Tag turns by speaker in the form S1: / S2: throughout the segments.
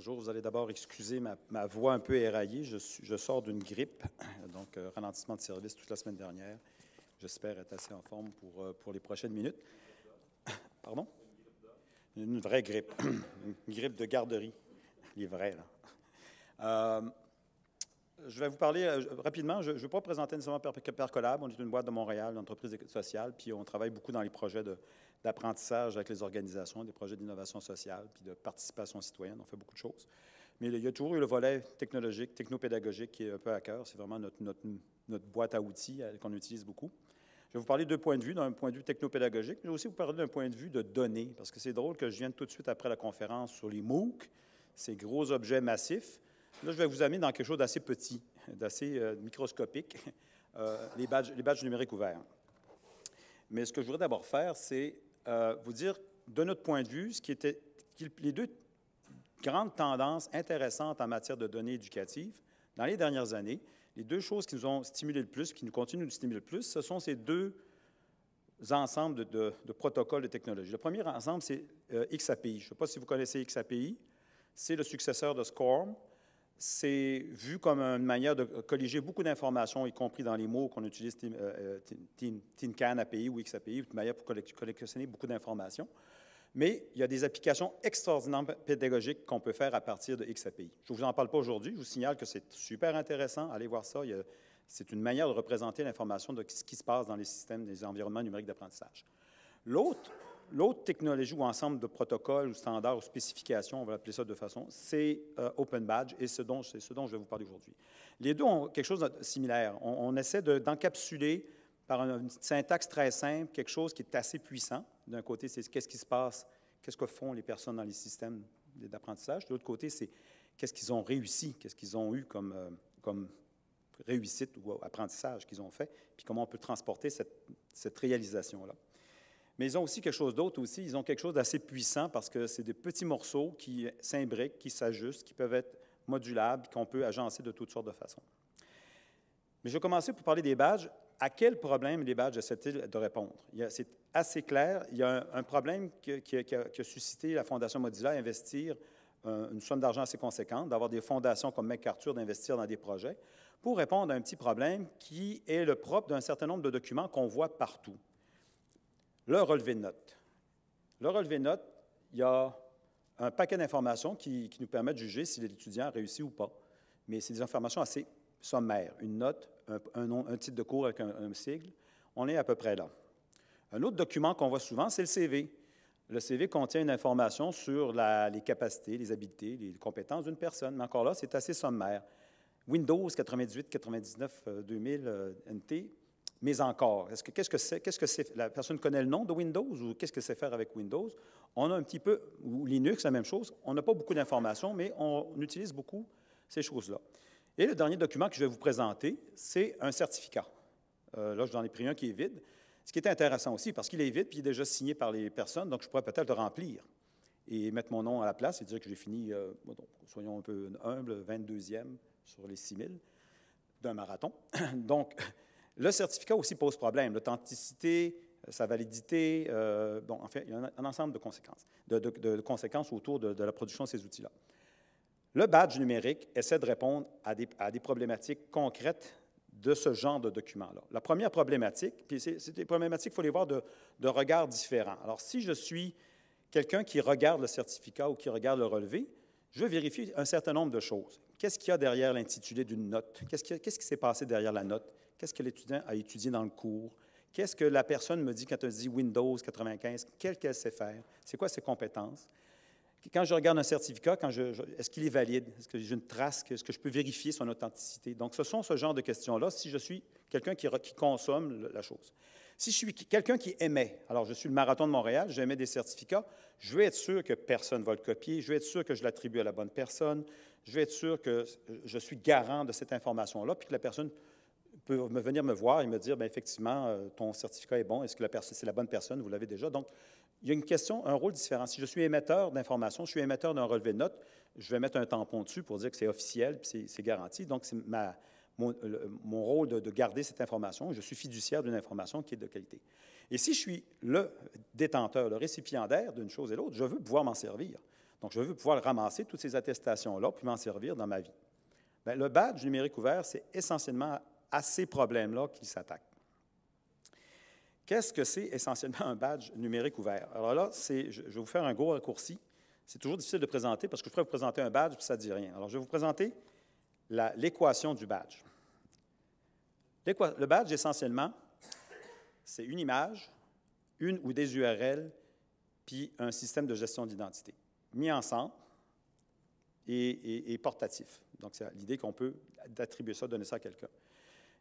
S1: Bonjour, vous allez d'abord excuser ma voix un peu éraillée. Je sors d'une grippe, donc ralentissement de service toute la semaine dernière. J'espère être assez en forme pour les prochaines minutes. Pardon? Une vraie grippe. Une grippe de garderie. Les vrais, là. Je vais vous parler rapidement. Je ne vais pas présenter nécessairement Percolab. On est une boîte de Montréal, une entreprise sociale, puis on travaille beaucoup dans les projets d'apprentissage avec les organisations, des projets d'innovation sociale, puis de participation citoyenne. On fait beaucoup de choses. Mais il y a toujours eu le volet technologique, technopédagogique qui est un peu à cœur. C'est vraiment notre boîte à outils qu'on utilise beaucoup. Je vais vous parler de deux points de vue, d'un point de vue technopédagogique, mais je vais aussi vous parler d'un point de vue de données, parce que c'est drôle que je vienne tout de suite après la conférence sur les MOOC, ces gros objets massifs. Là, je vais vous amener dans quelque chose d'assez petit, d'assez microscopique, les badges numériques ouverts. Mais ce que je voudrais d'abord faire, c'est vous dire, de notre point de vue, les deux grandes tendances intéressantes en matière de données éducatives dans les dernières années. Les deux choses qui nous ont stimulé le plus, qui nous continuent de nous stimuler le plus, ce sont ces deux ensembles de protocoles de technologie. Le premier ensemble, c'est XAPI. Je ne sais pas si vous connaissez XAPI. C'est le successeur de SCORM. C'est vu comme une manière de colliger beaucoup d'informations, y compris dans les mots qu'on utilise, TinCan API ou XAPI, une manière pour collectionner beaucoup d'informations. Mais il y a des applications extraordinairement pédagogiques qu'on peut faire à partir de XAPI. Je ne vous en parle pas aujourd'hui. Je vous signale que c'est super intéressant. Allez voir ça. C'est une manière de représenter l'information de ce qui se passe dans les systèmes, des environnements numériques d'apprentissage. L'autre technologie ou ensemble de protocoles ou standards ou spécifications, on va l'appeler ça de façon, c'est Open Badge et c'est ce dont je vais vous parler aujourd'hui. Les deux ont quelque chose de similaire. On essaie d'encapsuler par une syntaxe très simple quelque chose qui est assez puissant. D'un côté, c'est qu'est-ce qui se passe, qu'est-ce que font les personnes dans les systèmes d'apprentissage. De l'autre côté, c'est qu'est-ce qu'ils ont réussi, qu'est-ce qu'ils ont eu comme réussite ou apprentissage qu'ils ont fait, puis comment on peut transporter cette réalisation-là. Mais ils ont aussi quelque chose d'autre aussi. Ils ont quelque chose d'assez puissant parce que c'est des petits morceaux qui s'imbriquent, qui s'ajustent, qui peuvent être modulables, qu'on peut agencer de toutes sortes de façons. Mais je vais commencer pour parler des badges. À quel problème les badges essaient-ils de répondre? C'est assez clair. Il y a un problème qui a suscité la Fondation Mozilla à investir une somme d'argent assez conséquente, d'avoir des fondations comme MacArthur d'investir dans des projets pour répondre à un petit problème qui est le propre d'un certain nombre de documents qu'on voit partout. Le relevé de notes. Le relevé de notes, il y a un paquet d'informations qui nous permettent de juger si l'étudiant a réussi ou pas. Mais c'est des informations assez sommaires. Une note, un titre de cours avec un sigle, on est à peu près là. Un autre document qu'on voit souvent, c'est le CV. Le CV contient une information sur les capacités, les habiletés, les compétences d'une personne. Mais encore là, c'est assez sommaire. Windows 98, 99, 2000, NT. Mais encore, qu'est-ce que c'est? La personne connaît le nom de Windows ou qu'est-ce que c'est faire avec Windows? On a un petit peu, ou Linux, la même chose. On n'a pas beaucoup d'informations, mais on utilise beaucoup ces choses-là. Et le dernier document que je vais vous présenter, c'est un certificat. Là, j'en ai pris un qui est vide. Ce qui est intéressant aussi, parce qu'il est vide, puis il est déjà signé par les personnes, donc je pourrais peut-être le remplir et mettre mon nom à la place et dire que j'ai fini, soyons un peu humbles, 22e sur les 6000 d'un marathon. Donc, le certificat aussi pose problème. L'authenticité, sa validité, en fait, il y a un ensemble de conséquences, de conséquences autour de la production de ces outils-là. Le badge numérique essaie de répondre à des problématiques concrètes de ce genre de documents-là. La première problématique, puis c'est des problématiques, il faut les voir de regards différents. Alors, si je suis quelqu'un qui regarde le certificat ou qui regarde le relevé, je vais vérifier un certain nombre de choses. Qu'est-ce qu'il y a derrière l'intitulé d'une note? Qu'est-ce qui s'est passé derrière la note? Qu'est-ce que l'étudiant a étudié dans le cours? Qu'est-ce que la personne me dit quand elle dit Windows 95? Qu'elle sait faire? C'est quoi ses compétences? Quand je regarde un certificat, est-ce qu'il est valide? Est-ce que j'ai une trace? Est-ce que je peux vérifier son authenticité? Donc, ce sont ce genre de questions-là si je suis quelqu'un qui consomme la chose. Si je suis quelqu'un qui émet, alors je suis le Marathon de Montréal, j'émets des certificats, je veux être sûr que personne ne va le copier, je veux être sûr que je l'attribue à la bonne personne, je veux être sûr que je suis garant de cette information-là, puis que la personne peut venir me voir et me dire, bien, effectivement, ton certificat est bon, est-ce que c'est la bonne personne, vous l'avez déjà. Donc, il y a une question, un rôle différent. Si je suis émetteur d'informations, je suis émetteur d'un relevé de notes, je vais mettre un tampon dessus pour dire que c'est officiel puis c'est garanti. Donc, c'est mon rôle de garder cette information. Je suis fiduciaire d'une information qui est de qualité. Et si je suis le détenteur, le récipiendaire d'une chose et l'autre, je veux pouvoir m'en servir. Donc, je veux pouvoir ramasser toutes ces attestations-là puis m'en servir dans ma vie. Bien, le badge numérique ouvert, c'est essentiellement à ces problèmes-là qu'il s'attaque. Qu'est-ce que c'est essentiellement un badge numérique ouvert? Alors là, je vais vous faire un gros raccourci. C'est toujours difficile de présenter parce que je pourrais vous présenter un badge puis ça ne dit rien. Alors, je vais vous présenter l'équation du badge. Le badge, essentiellement, c'est une image, une ou des URL, puis un système de gestion d'identité mis ensemble et portatif. Donc, c'est l'idée qu'on peut attribuer ça, donner ça à quelqu'un.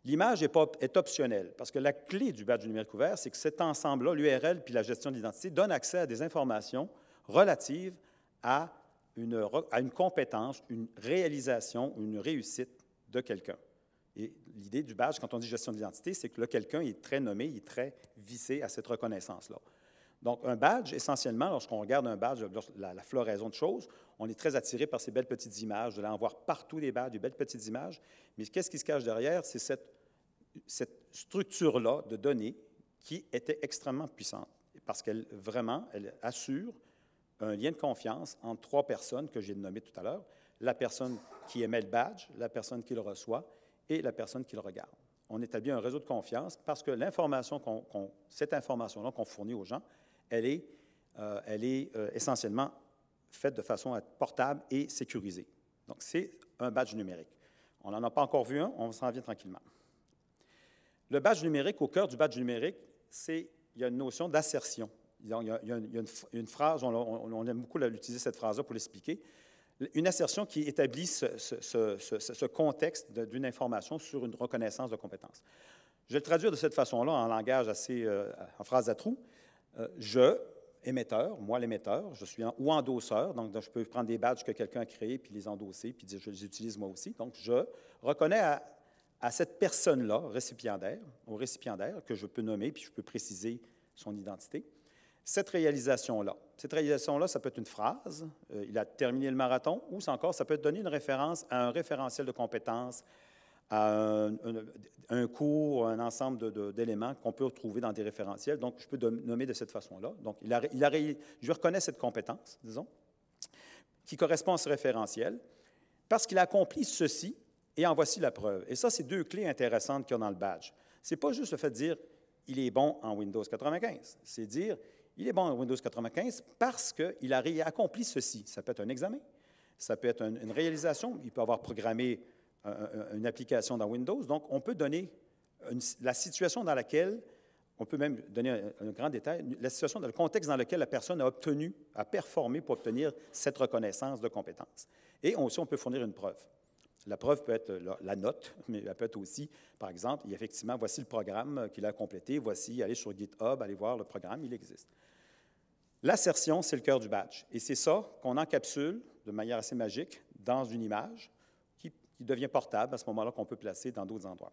S1: L'image est optionnelle, parce que la clé du badge numérique ouvert, c'est que cet ensemble-là, l'URL puis la gestion de l'identité, donne accès à des informations relatives à une compétence, une réalisation, une réussite de quelqu'un. Et l'idée du badge, quand on dit gestion de l'identité, c'est que là, quelqu'un est très nommé, il est très vissé à cette reconnaissance-là. Donc, un badge, essentiellement, lorsqu'on regarde un badge, la floraison de choses, on est très attiré par ces belles petites images. Vous allez en voir partout des badges, des belles petites images. Mais qu'est-ce qui se cache derrière? C'est cette structure-là de données qui était extrêmement puissante parce qu'elle assure un lien de confiance entre trois personnes que j'ai nommées tout à l'heure, la personne qui émet le badge, la personne qui le reçoit et la personne qui le regarde. On établit un réseau de confiance parce que cette information-là qu'on fournit aux gens, elle est essentiellement faite de façon à être portable et sécurisée. Donc, c'est un badge numérique. On n'en a pas encore vu un, on s'en vient tranquillement. Le badge numérique, au cœur du badge numérique, il y a une notion d'assertion. Il y a une phrase, on aime beaucoup utiliser cette phrase-là pour l'expliquer, une assertion qui établit ce contexte d'une information sur une reconnaissance de compétence. Je vais le traduire de cette façon-là, en langage en phrase à trous. Je, émetteur, moi l'émetteur, ou endosseur, donc je peux prendre des badges que quelqu'un a créés puis les endosser, puis dire je les utilise moi aussi. Donc, je reconnais à cette personne-là, récipiendaire, au récipiendaire, que je peux nommer, puis je peux préciser son identité, cette réalisation-là. Cette réalisation-là, ça peut être une phrase, il a terminé le marathon, ou ça peut donner une référence à un référentiel de compétences, à un cours, un ensemble d'éléments qu'on peut retrouver dans des référentiels. Donc, je peux nommer de cette façon-là. Donc, je reconnais cette compétence, disons, qui correspond à ce référentiel, parce qu'il a accompli ceci, et en voici la preuve. Et ça, c'est deux clés intéressantes qu'il y a dans le badge. Ce n'est pas juste le fait de dire « il est bon en Windows 95 », c'est dire « il est bon en Windows 95 parce qu'il a accompli ceci ». Ça peut être un examen, ça peut être une réalisation, il peut avoir programmé une application dans Windows. Donc, on peut donner la situation dans laquelle, on peut même donner un grand détail, la situation, le contexte dans lequel la personne a performé pour obtenir cette reconnaissance de compétence. Et aussi, on peut fournir une preuve. La preuve peut être la note, mais elle peut être aussi, par exemple, effectivement, voici le programme qu'il a complété, voici, allez sur GitHub, allez voir le programme, il existe. L'assertion, c'est le cœur du badge. Et c'est ça qu'on encapsule de manière assez magique dans une image qui devient portable à ce moment-là, qu'on peut placer dans d'autres endroits.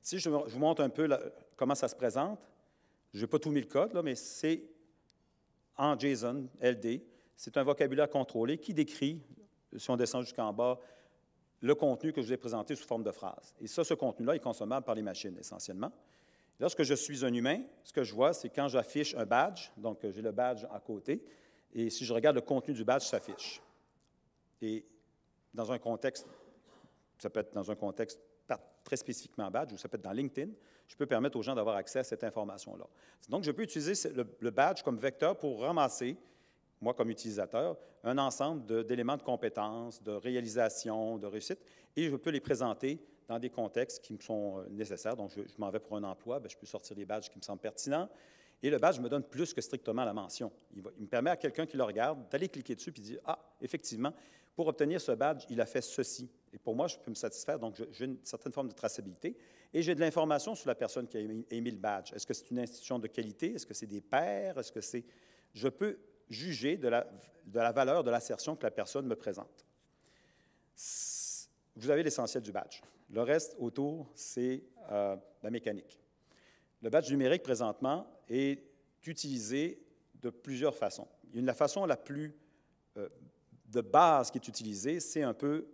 S1: Si je vous montre un peu comment ça se présente, je n'ai pas tout mis le code, là, mais c'est en JSON, LD. C'est un vocabulaire contrôlé qui décrit, si on descend jusqu'en bas, le contenu que je vous ai présenté sous forme de phrase. Et ça, ce contenu-là est consommable par les machines, essentiellement. Lorsque je suis un humain, ce que je vois, c'est quand j'affiche un badge, donc j'ai le badge à côté, et si je regarde le contenu du badge, s'affiche. Et dans un contexte, ça peut être dans un contexte très spécifiquement badge, ou ça peut être dans LinkedIn, je peux permettre aux gens d'avoir accès à cette information-là. Donc, je peux utiliser le badge comme vecteur pour ramasser, moi comme utilisateur, un ensemble d'éléments de compétences, de réalisation, de réussite, et je peux les présenter dans des contextes qui me sont nécessaires. Donc, je m'en vais pour un emploi, bien, je peux sortir des badges qui me semblent pertinents, et le badge me donne plus que strictement la mention. Il me permet à quelqu'un qui le regarde d'aller cliquer dessus et dire « Ah, effectivement, pour obtenir ce badge, il a fait ceci. » Et pour moi, je peux me satisfaire, donc j'ai une certaine forme de traçabilité, et j'ai de l'information sur la personne qui a émis le badge. Est-ce que c'est une institution de qualité? Est-ce que c'est des pairs? Est-ce que c'est... Je peux juger de la valeur de l'assertion que la personne me présente. Vous avez l'essentiel du badge. Le reste autour, c'est la mécanique. Le badge numérique, présentement, est utilisé de plusieurs façons. La façon la plus de base qui est utilisée, c'est un peu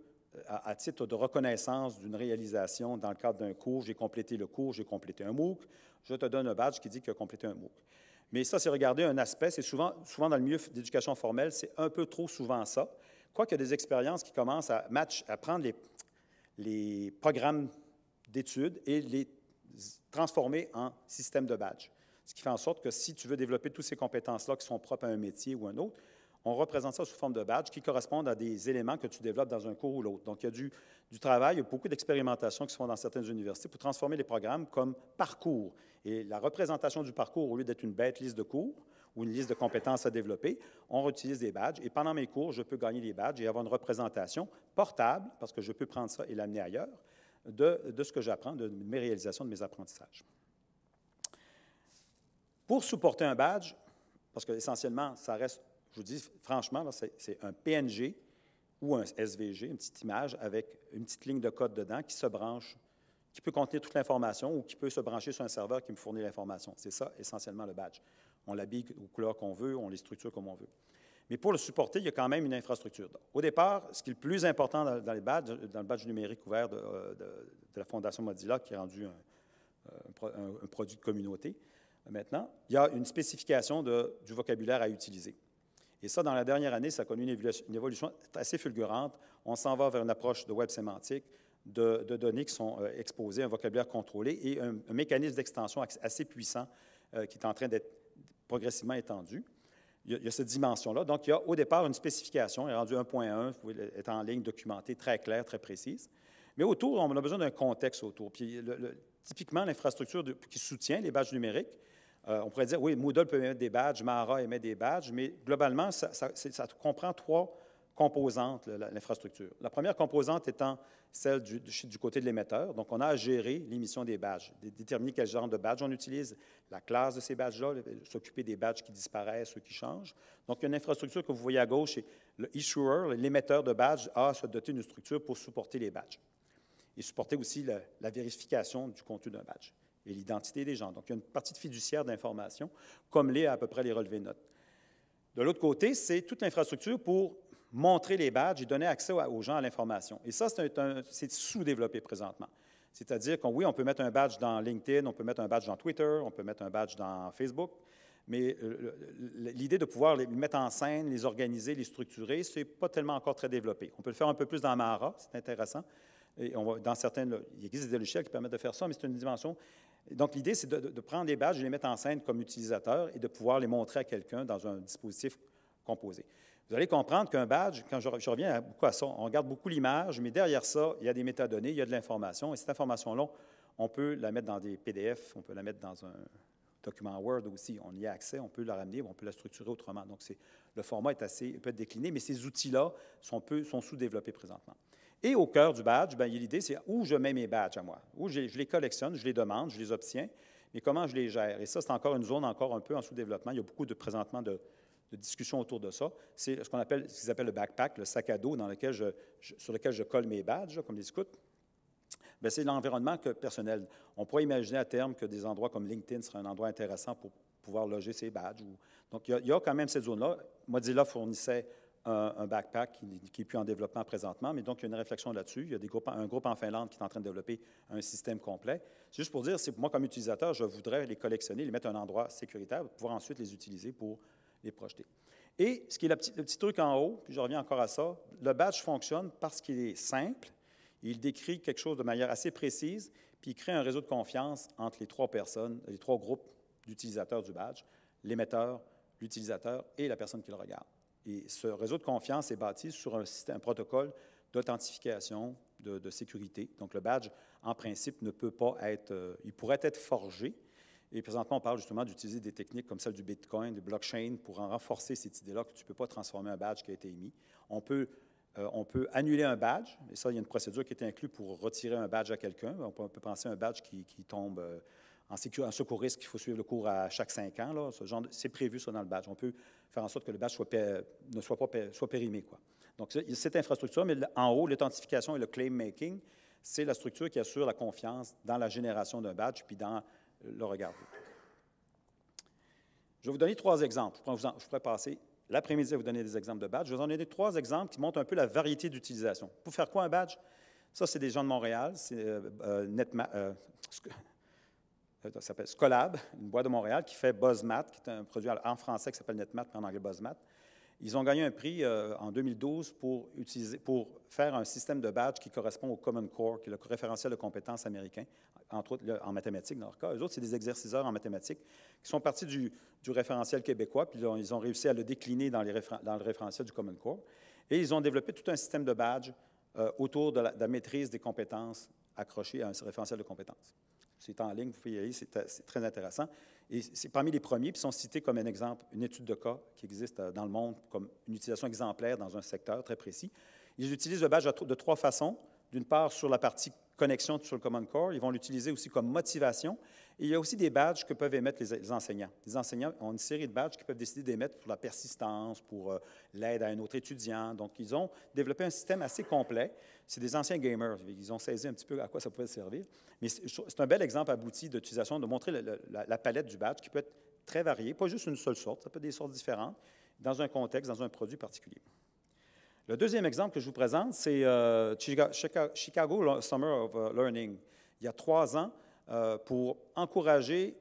S1: à titre de reconnaissance d'une réalisation dans le cadre d'un cours. J'ai complété le cours, j'ai complété un MOOC. Je te donne un badge qui dit que tu as complété un MOOC. Mais ça, c'est regarder un aspect, c'est souvent dans le milieu d'éducation formelle, c'est un peu trop souvent ça. Quoiqu'il y a des expériences qui commencent à prendre les programmes d'études et les transformer en système de badge. Ce qui fait en sorte que si tu veux développer toutes ces compétences-là qui sont propres à un métier ou un autre, on représente ça sous forme de badge qui correspondent à des éléments que tu développes dans un cours ou l'autre. Donc, il y a du travail, il y a beaucoup d'expérimentations qui se font dans certaines universités pour transformer les programmes comme parcours. Et la représentation du parcours, au lieu d'être une bête liste de cours ou une liste de compétences à développer, on utilise des badges. Et pendant mes cours, je peux gagner des badges et avoir une représentation portable, parce que je peux prendre ça et l'amener ailleurs, de ce que j'apprends, de mes réalisations, de mes apprentissages. Pour supporter un badge, parce qu'essentiellement, ça reste, je vous dis franchement, c'est un PNG ou un SVG, une petite image avec une petite ligne de code dedans qui se branche, qui peut contenir toute l'information ou qui peut se brancher sur un serveur qui me fournit l'information. C'est ça, essentiellement, le badge. On l'habille aux couleurs qu'on veut, on les structure comme on veut. Mais pour le supporter, il y a quand même une infrastructure. Au départ, ce qui est le plus important dans le badge numérique ouvert de la Fondation Mozilla, qui est rendu un produit de communauté, maintenant, il y a une spécification du vocabulaire à utiliser. Et ça, dans la dernière année, ça a connu une évolution assez fulgurante. On s'en va vers une approche de web sémantique, de données qui sont exposées, un vocabulaire contrôlé et un mécanisme d'extension assez puissant qui est en train d'être progressivement étendu. Il y a cette dimension-là. Donc, il y a au départ une spécification, elle est rendue 1.1, vous pouvez être en ligne, documentée, très claire, très précise. Mais autour, on a besoin d'un contexte autour. Puis, typiquement, l'infrastructure qui soutient les badges numériques, on pourrait dire, oui, Moodle peut émettre des badges, Mara émet des badges, mais globalement, ça comprend trois composantes, l'infrastructure. La première composante étant celle du côté de l'émetteur. Donc, on a à gérer l'émission des badges, déterminer quel genre de badge on utilise, la classe de ces badges-là, s'occuper des badges qui disparaissent, ceux qui changent. Donc, il y a une infrastructure que vous voyez à gauche, c'est le issuer, l'émetteur de badges, a à se doter d'une structure pour supporter les badges et supporter aussi la vérification du contenu d'un badge et l'identité des gens. Donc, il y a une partie de fiduciaire d'information, comme l'est à peu près les relevés de notes. De l'autre côté, c'est toute l'infrastructure pour montrer les badges et donner accès aux gens à l'information. Et ça, c'est sous-développé présentement. C'est-à-dire qu'on, oui, on peut mettre un badge dans LinkedIn, on peut mettre un badge dans Twitter, on peut mettre un badge dans Facebook, mais l'idée de pouvoir les mettre en scène, les organiser, les structurer, ce n'est pas tellement encore très développé. On peut le faire un peu plus dans Mara, c'est intéressant. Et dans certaines, il existe des logiciels qui permettent de faire ça, mais c'est une dimension. Donc, l'idée, c'est de prendre des badges et les mettre en scène comme utilisateur et de pouvoir les montrer à quelqu'un dans un dispositif composé. Vous allez comprendre qu'un badge, quand je reviens beaucoup à ça, on regarde beaucoup l'image, mais derrière ça, il y a des métadonnées, il y a de l'information, et cette information-là, on peut la mettre dans des PDF, on peut la mettre dans un document Word aussi, on y a accès, on peut la ramener, on peut la structurer autrement. Donc, le format peut être décliné, mais ces outils-là sont sous-développés présentement. Et au cœur du badge, l'idée, c'est où je mets mes badges à moi, où je les collectionne, je les demande, je les obtiens, mais comment je les gère. Et ça, c'est encore une zone encore un peu en sous-développement. Il y a beaucoup présentement de discussions autour de ça. C'est ce qu'ils appellent le backpack, le sac à dos sur lequel je colle mes badges, comme les scouts. C'est l'environnement personnel. On pourrait imaginer à terme que des endroits comme LinkedIn seraient un endroit intéressant pour pouvoir loger ces badges. Donc, il y a quand même cette zone-là. Mozilla fournissait un backpack qui n'est plus en développement présentement, mais donc il y a une réflexion là-dessus. Il y a un groupe en Finlande qui est en train de développer un système complet. C'est juste pour dire, moi, comme utilisateur, je voudrais les collectionner, les mettre à un endroit sécuritaire pour pouvoir ensuite les utiliser pour les projeter. Et ce qui est le petit truc en haut, puis je reviens encore à ça, le badge fonctionne parce qu'il est simple, il décrit quelque chose de manière assez précise, puis il crée un réseau de confiance entre les trois personnes, les trois groupes d'utilisateurs du badge, l'émetteur, l'utilisateur et la personne qui le regarde. Et ce réseau de confiance est bâti sur un protocole d'authentification, de sécurité. Donc, le badge, en principe, ne peut pas être, il pourrait être forgé. Et présentement, on parle justement d'utiliser des techniques comme celle du Bitcoin, du blockchain, pour en renforcer cette idée-là que tu ne peux pas transformer un badge qui a été émis. On peut annuler un badge, et ça, il y a une procédure qui est inclue pour retirer un badge à quelqu'un. On peut penser à un badge qui tombe en secouriste, qu'il faut suivre le cours à chaque 5 ans. Là, c'est prévu, ça, dans le badge. On peut faire en sorte que le badge soit périmé, quoi. Donc, cette infrastructure, mais en haut, l'authentification et le claim making, c'est la structure qui assure la confiance dans la génération d'un badge puis dans le regard. Je vais vous donner 3 exemples. Je pourrais passer l'après-midi à vous donner des exemples de badges. Je vais vous en donner 3 exemples qui montrent un peu la variété d'utilisation. Pour faire quoi un badge? Ça, c'est des gens de Montréal. C'est Ça s'appelle Scolab, une boîte de Montréal qui fait BuzzMath, qui est un produit en français qui s'appelle NetMath, puis en anglais BuzzMath. Ils ont gagné un prix en 2012 pour faire un système de badge qui correspond au Common Core, qui est le référentiel de compétences américain, entre autres en mathématiques dans leur cas. Eux autres, c'est des exerciceurs en mathématiques qui sont partis du référentiel québécois, puis ils ont réussi à le décliner dans le référentiel du Common Core. Et ils ont développé tout un système de badge autour de la maîtrise des compétences accrochées à un référentiel de compétences. C'est en ligne, vous pouvez y aller, c'est très intéressant. Et c'est parmi les premiers, puis sont cités comme un exemple, une étude de cas qui existe dans le monde comme une utilisation exemplaire dans un secteur très précis. Ils utilisent le badge de 3 façons. D'une part, sur la partie connexion sur le Common Core, ils vont l'utiliser aussi comme motivation. Et il y a aussi des badges que peuvent émettre les enseignants. Les enseignants ont une série de badges qu'ils peuvent décider d'émettre pour la persistance, pour l'aide à un autre étudiant. Donc, ils ont développé un système assez complet. C'est des anciens gamers. Ils ont saisi un petit peu à quoi ça pouvait servir. Mais c'est un bel exemple abouti d'utilisation, de montrer la palette du badge qui peut être très variée, pas juste une seule sorte, ça peut être des sortes différentes, dans un contexte, dans un produit particulier. Le deuxième exemple que je vous présente, c'est Chicago Summer of Learning. Il y a 3 ans, pour encourager,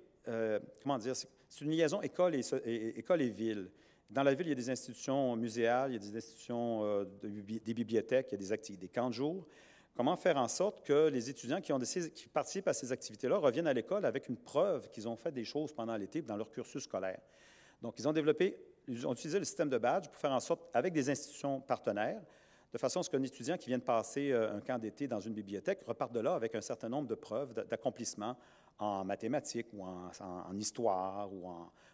S1: comment dire, c'est une liaison école et ville. Dans la ville, il y a des institutions muséales, il y a des institutions, des bibliothèques, il y a des camps de jour. Comment faire en sorte que les étudiants qui participent à ces activités-là reviennent à l'école avec une preuve qu'ils ont fait des choses pendant l'été dans leur cursus scolaire. Donc, ils ont utilisé le système de badge pour faire en sorte, avec des institutions partenaires, de façon à ce qu'un étudiant qui vient de passer un camp d'été dans une bibliothèque reparte de là avec un certain nombre de preuves d'accomplissement en mathématiques ou en histoire ou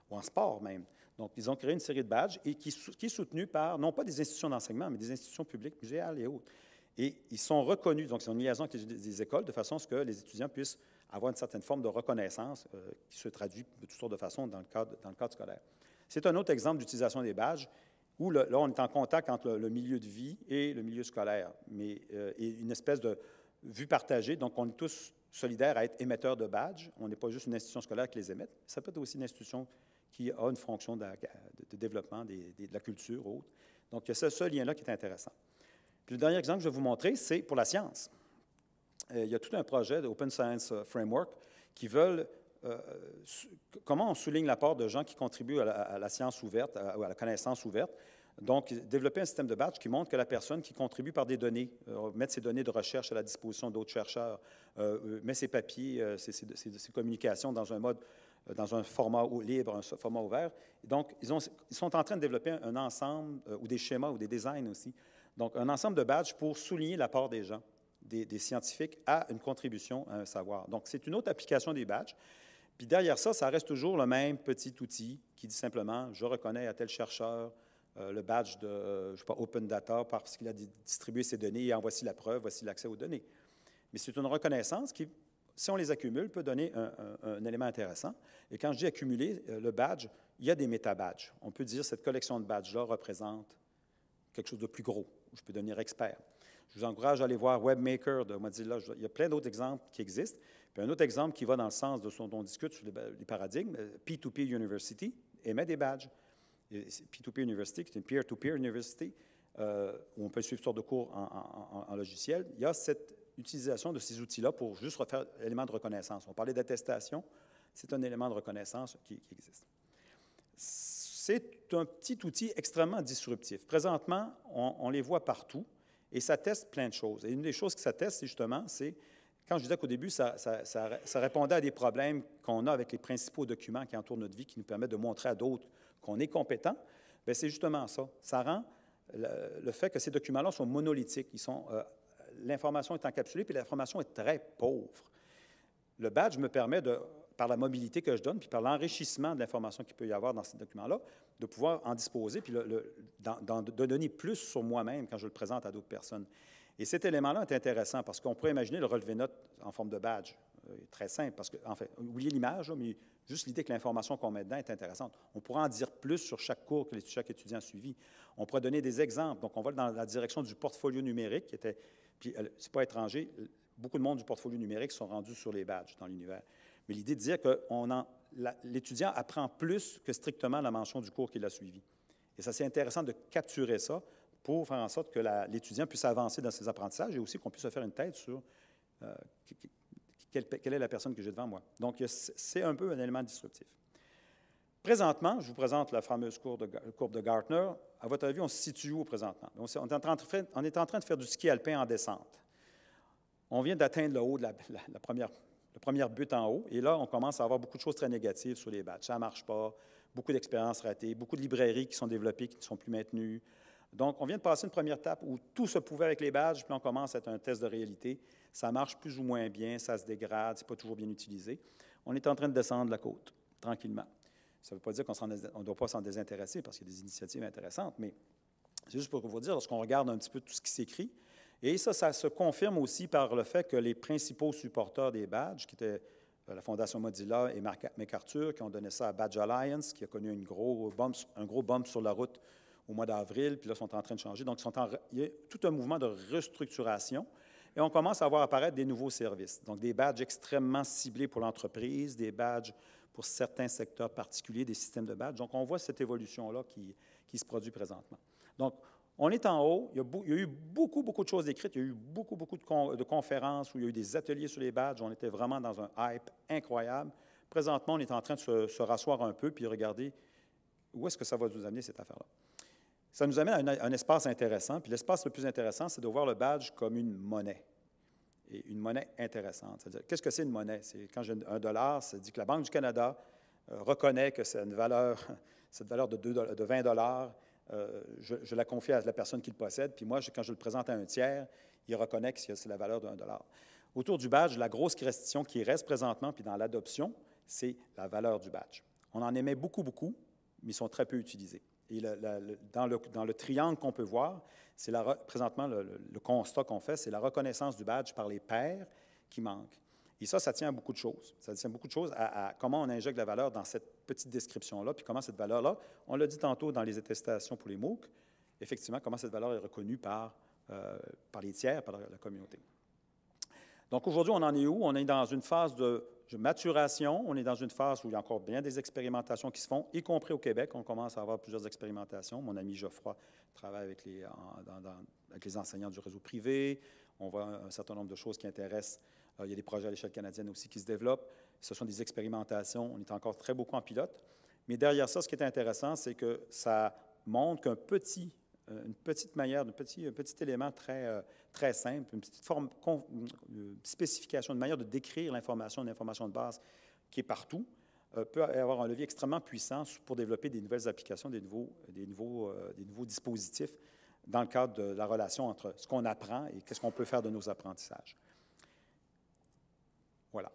S1: en sport même. Donc, ils ont créé une série de badges et qui est soutenue par, non pas des institutions d'enseignement, mais des institutions publiques, muséales et autres. Et ils sont reconnus, donc ils ont une liaison avec les écoles de façon à ce que les étudiants puissent avoir une certaine forme de reconnaissance qui se traduit de toutes sortes de façons dans le cadre scolaire. C'est un autre exemple d'utilisation des badges où là, on est en contact entre le milieu de vie et le milieu scolaire, mais et une espèce de vue partagée. Donc, on est tous solidaires à être émetteurs de badges. On n'est pas juste une institution scolaire qui les émette. Ça peut être aussi une institution qui a une fonction de développement de la culture ou autre. Donc, il y a ce lien-là qui est intéressant. Puis le dernier exemple que je vais vous montrer, c'est pour la science. Il y a tout un projet d'Open Science Framework qui veulent comment on souligne l'apport de gens qui contribuent à la science ouverte, à la connaissance ouverte. Donc, développer un système de badge qui montre que la personne qui contribue par des données, mettre ses données de recherche à la disposition d'autres chercheurs, met ses papiers, ses communications dans un format libre, un format ouvert. Donc, ils sont en train de développer un ensemble, ou des schémas, ou des designs aussi. Donc, un ensemble de badges pour souligner l'apport des gens, des scientifiques, à une contribution à un savoir. Donc, c'est une autre application des badges. Puis derrière ça, ça reste toujours le même petit outil qui dit simplement « Je reconnais à tel chercheur le badge de, je ne sais pas, Open Data parce qu'il a distribué ses données et en voici la preuve, voici l'accès aux données. » Mais c'est une reconnaissance qui, si on les accumule, peut donner un élément intéressant. Et quand je dis accumuler le badge, il y a des méta-badges. On peut dire que cette collection de badges-là représente quelque chose de plus gros. Je peux devenir expert. Je vous encourage à aller voir WebMaker de Mozilla. Il y a plein d'autres exemples qui existent. Puis un autre exemple qui va dans le sens de ce dont on discute sur les paradigmes, P2P University émet des badges. P2P University, qui est une peer-to-peer university, où on peut suivre toutes sortes de cours en logiciel. Il y a cette utilisation de ces outils-là pour juste refaire l'élément de reconnaissance. On parlait d'attestation, c'est un élément de reconnaissance qui existe. C'est un petit outil extrêmement disruptif. Présentement, on les voit partout et ça teste plein de choses. Et une des choses que ça teste, justement, c'est, quand je disais qu'au début, ça répondait à des problèmes qu'on a avec les principaux documents qui entourent notre vie, qui nous permettent de montrer à d'autres qu'on est compétent, bien, c'est justement ça. Ça rend le fait que ces documents-là sont monolithiques. L'information est encapsulée, puis l'information est très pauvre. Le badge me permet, par la mobilité que je donne, puis par l'enrichissement de l'information qu'il peut y avoir dans ces documents-là, de pouvoir en disposer, puis de donner plus sur moi-même quand je le présente à d'autres personnes. Et cet élément-là est intéressant parce qu'on pourrait imaginer le relevé notes en forme de badge. Très simple, parce que, en fait, oubliez l'image, mais juste l'idée que l'information qu'on met dedans est intéressante. On pourra en dire plus sur chaque cours que chaque étudiant a suivi. On pourrait donner des exemples. Donc, on va dans la direction du portfolio numérique, qui était, puis c'est pas étranger, beaucoup de monde du portfolio numérique sont rendus sur les badges dans l'univers. Mais l'idée de dire que l'étudiant apprend plus que strictement la mention du cours qu'il a suivi. Et ça, c'est intéressant de capturer ça pour faire en sorte que l'étudiant puisse avancer dans ses apprentissages et aussi qu'on puisse se faire une tête sur quelle est la personne que j'ai devant moi. Donc, c'est un peu un élément disruptif. Présentement, je vous présente la fameuse courbe de Gartner. À votre avis, on se situe où présentement? On est en train de faire du ski alpin en descente. On vient d'atteindre le haut de la première butte en haut, et là, on commence à avoir beaucoup de choses très négatives sur les badges. Ça ne marche pas, beaucoup d'expériences ratées, beaucoup de librairies qui sont développées qui ne sont plus maintenues. Donc, on vient de passer une première étape où tout se pouvait avec les badges, puis on commence à être un test de réalité. Ça marche plus ou moins bien, ça se dégrade, ce n'est pas toujours bien utilisé. On est en train de descendre la côte, tranquillement. Ça ne veut pas dire qu'on ne doit pas s'en désintéresser, parce qu'il y a des initiatives intéressantes, mais c'est juste pour vous dire, lorsqu'on regarde un petit peu tout ce qui s'écrit, et ça se confirme aussi par le fait que les principaux supporters des badges, qui étaient la Fondation Mozilla et MacArthur, qui ont donné ça à Badge Alliance, qui a connu un gros bump sur la route au mois d'avril, puis là, sont en train de changer. Donc, il y a tout un mouvement de restructuration, et on commence à voir apparaître des nouveaux services. Donc, des badges extrêmement ciblés pour l'entreprise, des badges pour certains secteurs particuliers, des systèmes de badges. Donc, on voit cette évolution-là qui se produit présentement. Donc, on est en haut, il y a eu beaucoup de choses écrites, il y a eu beaucoup de conférences où il y a eu des ateliers sur les badges, on était vraiment dans un hype incroyable. Présentement, on est en train de se rasseoir un peu puis regarder où est-ce que ça va nous amener, cette affaire-là. Ça nous amène à un espace intéressant, puis l'espace le plus intéressant, c'est de voir le badge comme une monnaie, et une monnaie intéressante. C'est-à-dire, qu'est-ce que c'est une monnaie? C'est quand j'ai $1, ça dit que la Banque du Canada reconnaît que c'est cette valeur de 20 $, je la confie à la personne qui le possède, puis moi, quand je le présente à un tiers, il reconnaît que c'est la valeur de $1. Autour du badge, la grosse question qui reste présentement, puis dans l'adoption, c'est la valeur du badge. On en émet beaucoup, mais ils sont très peu utilisés. Et dans le triangle qu'on peut voir, c'est présentement le constat qu'on fait, c'est la reconnaissance du badge par les pairs qui manque. Et ça tient à beaucoup de choses. Ça tient beaucoup de choses à comment on injecte la valeur dans cette petite description-là, puis comment cette valeur-là, on l'a dit tantôt dans les attestations pour les MOOC, effectivement, comment cette valeur est reconnue par les tiers, par la communauté. Donc aujourd'hui, on en est où? On est dans une phase de maturation, on est dans une phase où il y a encore bien des expérimentations qui se font, y compris au Québec. On commence à avoir plusieurs expérimentations. Mon ami Geoffroy travaille avec les enseignants du réseau privé. On voit un certain nombre de choses qui intéressent. Il y a des projets à l'échelle canadienne aussi qui se développent. Ce sont des expérimentations. On est encore très beaucoup en pilote. Mais derrière ça, ce qui est intéressant, c'est que ça montre qu'une petite manière, un petit élément très simple, une petite spécification, une manière de décrire l'information, une information de base qui est partout, peut avoir un levier extrêmement puissant pour développer des nouvelles applications, des nouveaux dispositifs dans le cadre de la relation entre ce qu'on apprend et qu'est-ce qu'on peut faire de nos apprentissages. Voilà.